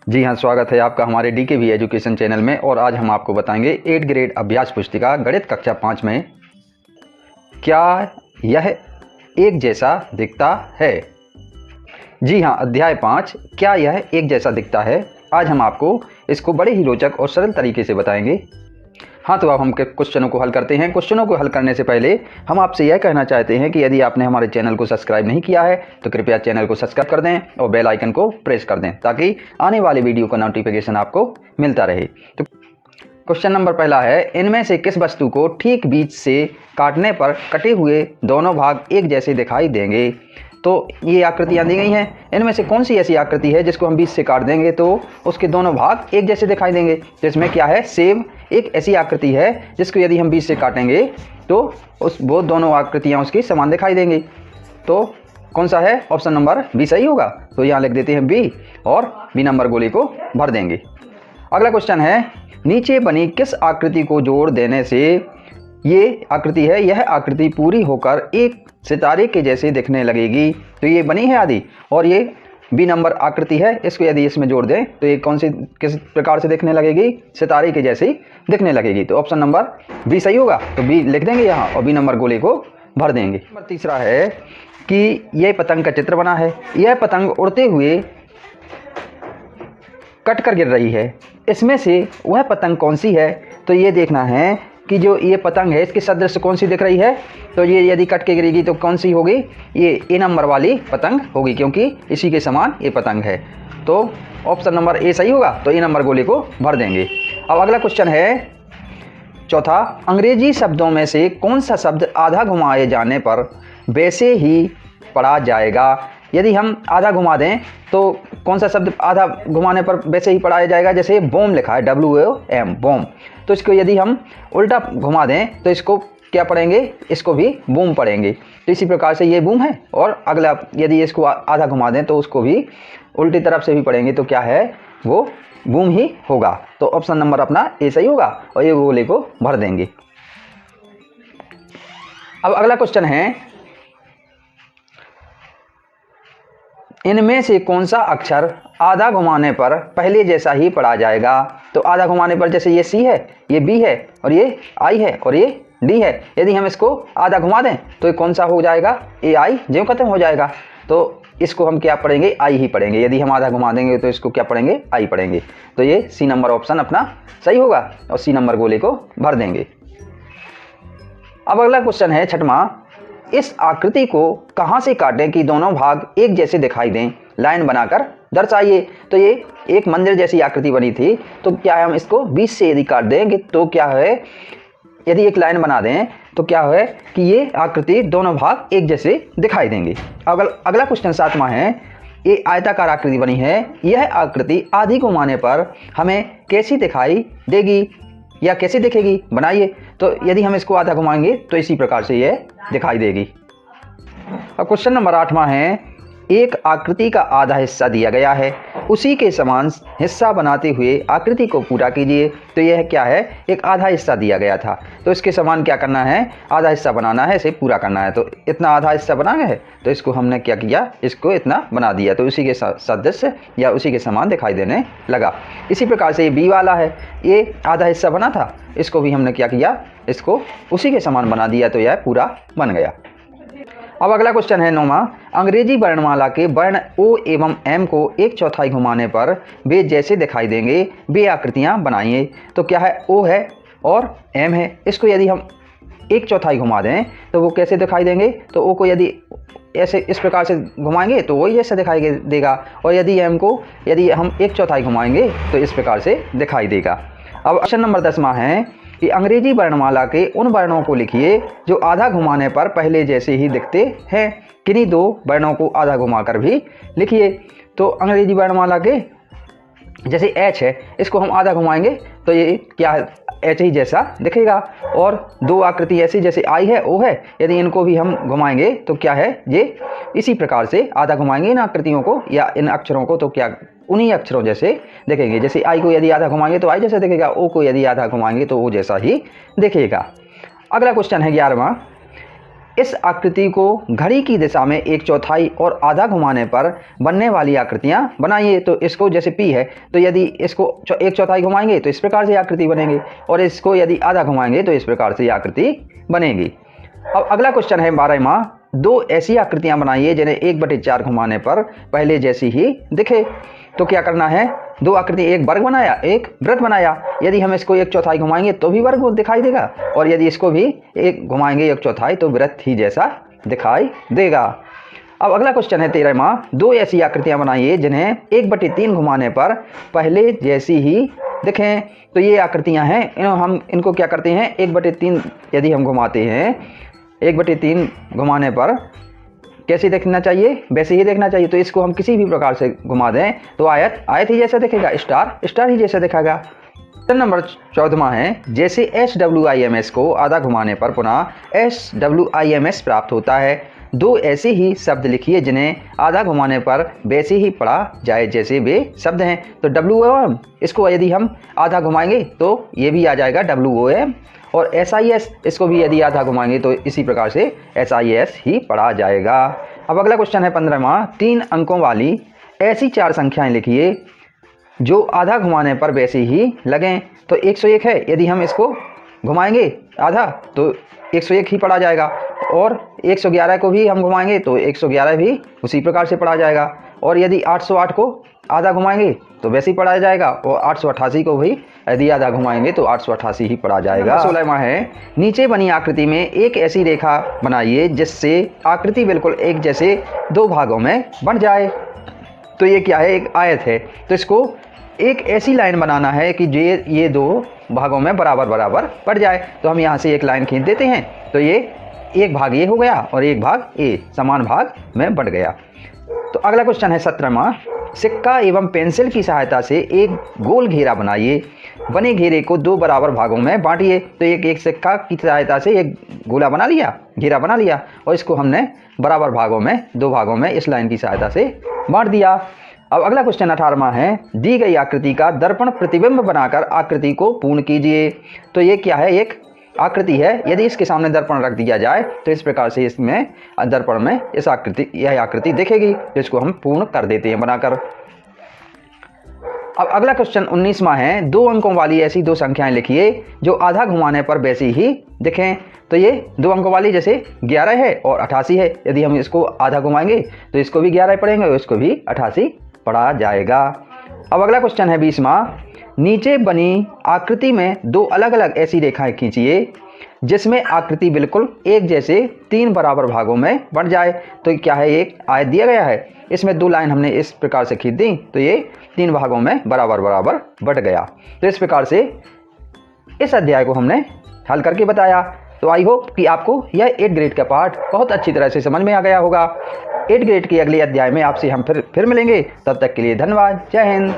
जी हाँ, स्वागत है आपका हमारे DKV एजुकेशन चैनल में। और आज हम आपको बताएंगे 8th ग्रेड अभ्यास पुस्तिका गणित कक्षा 5 में क्या यह एक जैसा दिखता है। जी हाँ, अध्याय 5 क्या यह एक जैसा दिखता है। आज हम आपको इसको बड़े ही रोचक और सरल तरीके से बताएंगे। हाँ, तो अब हम क्वेश्चनों को हल करते हैं। क्वेश्चनों को हल करने से पहले हम आपसे यह कहना चाहते हैं कि यदि आपने हमारे चैनल को सब्सक्राइब नहीं किया है तो कृपया चैनल को सब्सक्राइब कर दें और बेल आइकन को प्रेस कर दें ताकि आने वाली वीडियो का नोटिफिकेशन आपको मिलता रहे। तो क्वेश्चन नंबर पहला है, इनमें से किस वस्तु को ठीक बीच से काटने पर कटे हुए दोनों भाग एक जैसे दिखाई देंगे। तो ये आकृतियाँ दी गई हैं, इनमें से कौन सी ऐसी आकृति है जिसको हम बीच से काट देंगे तो उसके दोनों भाग एक जैसे दिखाई देंगे। जिसमें क्या है, सेब एक ऐसी आकृति है जिसको यदि हम बीच से काटेंगे तो वो दोनों आकृतियाँ उसकी समान दिखाई देंगी। तो कौन सा है, ऑप्शन नंबर बी सही होगा। तो यहाँ लिख देते हैं बी और बी नंबर गोली को भर देंगे। अगला क्वेश्चन है, नीचे बनी किस आकृति को जोड़ देने से ये आकृति है, यह आकृति पूरी होकर एक सितारे के जैसे दिखने लगेगी। तो ये बनी है आदि और ये बी नंबर आकृति है, इसको यदि इसमें जोड़ दें तो ये कौन सी किस प्रकार से दिखने लगेगी, सितारे के जैसे दिखने लगेगी। तो ऑप्शन नंबर बी सही होगा। तो बी लिख देंगे यहाँ और बी नंबर गोले को भर देंगे। नंबर तीसरा है कि यह पतंग का चित्र बना है, यह पतंग उड़ते हुए कट कर गिर रही है, इसमें से वह पतंग कौन सी है। तो ये देखना है कि जो ये पतंग है इसके सदृश कौन सी दिख रही है। तो ये यदि कट के गिरेगी तो कौन सी होगी, ये ए नंबर वाली पतंग होगी क्योंकि इसी के समान ये पतंग है। तो ऑप्शन नंबर ए सही होगा। तो ए नंबर गोले को भर देंगे। अब अगला क्वेश्चन है चौथा, अंग्रेजी शब्दों में से कौन सा शब्द आधा घुमाए जाने पर वैसे ही पढ़ा जाएगा। यदि हम आधा घुमा दें तो कौन सा शब्द आधा घुमाने पर वैसे ही पढ़ाया जाएगा। जैसे बॉम लिखा है WOM बॉम, तो इसको यदि हम उल्टा घुमा दें तो इसको क्या पढ़ेंगे, इसको भी बूम पढ़ेंगे। तो इसी प्रकार से ये बूम है और अगला यदि इसको आधा घुमा दें तो उसको भी उल्टी तरफ से भी पढ़ेंगे तो क्या है, वो बूम ही होगा। तो ऑप्शन नंबर अपना ए सही होगा और ये गोले को भर देंगे। अब अगला क्वेश्चन है, इनमें से कौन सा अक्षर आधा घुमाने पर पहले जैसा ही पढ़ा जाएगा। तो आधा घुमाने पर जैसे ये सी है, ये बी है और ये आई है और ये डी है, यदि हम इसको आधा घुमा दें तो ये कौन सा हो जाएगा, ए आई ज्यों खत्म हो जाएगा। तो इसको हम क्या पढ़ेंगे, आई ही पढ़ेंगे। यदि हम आधा घुमा देंगे तो इसको क्या पढ़ेंगे, आई पढ़ेंगे। तो ये सी नंबर ऑप्शन अपना सही होगा और सी नंबर गोले को भर देंगे। अब अगला क्वेश्चन है छठवां, इस आकृति को कहाँ से काटें कि दोनों भाग एक जैसे दिखाई दें, लाइन बनाकर दर्शाइए। तो ये एक मंदिर जैसी आकृति बनी थी, तो क्या है, हम इसको बीच से यदि काट देंगे तो क्या है, यदि एक लाइन बना दें तो क्या है कि ये आकृति दोनों भाग एक जैसे दिखाई देंगे। अगला क्वेश्चन सातवां है, ये आयताकार आकृति बनी है, यह आकृति आधी घुमाने पर हमें कैसी दिखाई देगी या कैसे दिखेगी, बनाइए। तो यदि हम इसको आधा घुमाएंगे तो इसी प्रकार से यह दिखाई देगी। अब क्वेश्चन नंबर 8वां है, एक आकृति का आधा हिस्सा दिया गया है, उसी के समान हिस्सा बनाते हुए आकृति को पूरा कीजिए। तो यह क्या है, एक आधा हिस्सा दिया गया था तो इसके समान क्या करना है, आधा हिस्सा बनाना है, इसे पूरा करना है। तो इतना आधा हिस्सा बना है तो इसको हमने क्या किया, इसको इतना बना दिया तो उसी के सदस्य या उसी के समान दिखाई देने लगा। इसी प्रकार से ये बी वाला है, ये आधा हिस्सा बना था, इसको भी हमने क्या किया, इसको उसी के समान बना दिया तो यह पूरा बन गया। अब अगला क्वेश्चन है 9वां, अंग्रेजी वर्णमाला के वर्ण ओ एवं एम को एक चौथाई घुमाने पर वे जैसे दिखाई देंगे, वे आकृतियां बनाइए। तो क्या है, ओ है और एम है, इसको यदि हम एक चौथाई घुमा दें तो वो कैसे दिखाई देंगे। तो ओ को यदि ऐसे इस प्रकार से घुमाएंगे तो वही जैसा दिखाई देगा और यदि एम को यदि हम एक चौथाई घुमाएंगे तो इस प्रकार से दिखाई देगा। अब क्वेश्चन नंबर 10वां है कि अंग्रेजी वर्णमाला के उन वर्णों को लिखिए जो आधा घुमाने पर पहले जैसे ही दिखते हैं, किन्हीं दो वर्णों को आधा घुमाकर भी लिखिए। तो अंग्रेजी वर्णमाला के जैसे एच है, इसको हम आधा घुमाएंगे तो ये क्या है, एच ही जैसा दिखेगा। और दो आकृति ऐसी जैसे आई है, ओ है, यदि इनको भी हम घुमाएंगे तो क्या है, ये इसी प्रकार से आधा घुमाएंगे इन आकृतियों को या इन अक्षरों को तो क्या उन्हीं अक्षरों जैसे दिखेंगे। जैसे आई को यदि आधा घुमाएंगे तो आई जैसा दिखेगा, ओ को यदि आधा घुमाएंगे तो ओ जैसा ही दिखेगा। अगला क्वेश्चन है 11वां, इस आकृति को घड़ी की दिशा में 1/4 और आधा घुमाने पर बनने वाली आकृतियां बनाइए। तो इसको जैसे P है, तो यदि इसको 1/4 घुमाएंगे तो इस प्रकार से आकृति बनेगी, और इसको यदि आधा घुमाएंगे तो इस प्रकार से आकृति बनेगी। अब अगला क्वेश्चन है 12वां, दो ऐसी आकृतियां बनाइए जिन्हें 1/4 घुमाने पर पहले जैसी ही दिखे। तो क्या करना है, दो आकृति, एक वर्ग बनाया, एक वृत्त बनाया। यदि हम इसको 1/4 घुमाएंगे तो भी वर्ग दिखाई देगा, और यदि इसको भी एक घुमाएंगे 1/4 तो वृत्त ही जैसा दिखाई देगा। अब अगला क्वेश्चन है 13वां, दो ऐसी आकृतियां बनाइए जिन्हें 1/3 घुमाने पर पहले जैसी ही दिखें। तो ये आकृतियां हैं, हम इनको क्या करते हैं, 1/3 यदि हम घुमाते हैं, 1/3 घुमाने पर कैसे देखना चाहिए, वैसे ही देखना चाहिए। तो इसको हम किसी भी प्रकार से घुमा दें तो आयत ही जैसा दिखेगा, स्टार ही जैसा दिखेगा। क्वेश्चन नंबर 14वां है, जैसे SWIMS को आधा घुमाने पर पुनः SWIMS प्राप्त होता है। दो ऐसे ही शब्द लिखिए जिन्हें आधा घुमाने पर वैसे ही पढ़ा जाए जैसे वे शब्द हैं। तो WOM, इसको यदि हम आधा घुमाएंगे तो ये भी आ जाएगा WOM, और SIS, इसको भी यदि आधा घुमाएंगे तो इसी प्रकार से SIS ही पढ़ा जाएगा। अब अगला क्वेश्चन है 15वां, 3 अंकों वाली ऐसी 4 संख्याएं लिखिए जो आधा घुमाने पर वैसे ही लगें। तो 101 है, यदि हम इसको घुमाएंगे आधा तो 101 ही पढ़ा जाएगा, और 111 को भी हम घुमाएंगे तो 111 भी उसी प्रकार से पढ़ा जाएगा, और यदि 808 को आधा घुमाएंगे तो वैसे ही पढ़ा जाएगा, और 888 को भी यदि आधा घुमाएंगे तो 888 ही पढ़ा जाएगा। 16वां है, नीचे बनी आकृति में एक ऐसी रेखा बनाइए जिससे आकृति बिल्कुल एक जैसे दो भागों में बन जाए। तो ये क्या है, एक आयत है, तो इसको एक ऐसी लाइन बनाना है कि ये दो भागों में बराबर बराबर पड़ जाए। तो हम यहाँ से एक लाइन खींच देते हैं, तो ये एक भाग ये हो गया और एक भाग ए समान भाग में बढ़ गया। तो अगला क्वेश्चन है 17वां, सिक्का एवं पेंसिल की सहायता से एक गोल घेरा बनाइए। बने घेरे को दो बराबर भागों में बांटिए। तो एक सिक्का की सहायता से एक गोला बना लिया, घेरा बना लिया, और इसको हमने बराबर भागों में, दो भागों में इस लाइन की सहायता से बांट दिया। अब अगला क्वेश्चन 18वां है, दी गई आकृति का दर्पण प्रतिबिंब बनाकर आकृति को पूर्ण कीजिए। तो ये क्या है, एक आकृति है, यदि इसके सामने दर्पण रख दिया जाए तो इस प्रकार से इसमें दर्पण में यह आकृति दिखेगी। तो इसको हम पूर्ण कर देते हैं बनाकर। अब अगला क्वेश्चन 19वां है, 2 अंकों वाली ऐसी 2 संख्याएं लिखिए जो आधा घुमाने पर वैसी ही दिखें। तो ये 2 अंकों वाली जैसे 11 है और 88 है, यदि हम इसको आधा घुमाएंगे तो इसको भी 11 पढ़ेंगे और इसको भी 88 पढ़ा जाएगा। अब अगला क्वेश्चन है 20वां, नीचे बनी आकृति में 2 अलग अलग ऐसी रेखाएं खींचिए जिसमें आकृति बिल्कुल एक जैसे 3 बराबर भागों में बंट जाए। तो क्या है, एक आयत दिया गया है, इसमें 2 लाइन हमने इस प्रकार से खींच दी तो ये 3 भागों में बराबर बराबर बंट गया। तो इस प्रकार से इस अध्याय को हमने हल करके बताया। तो आई होप कि आपको यह 8 ग्रेड का पाठ बहुत अच्छी तरह से समझ में आ गया होगा। 8 ग्रेड के अगले अध्याय में आपसे हम फिर मिलेंगे। तब तक के लिए धन्यवाद। जय हिंद।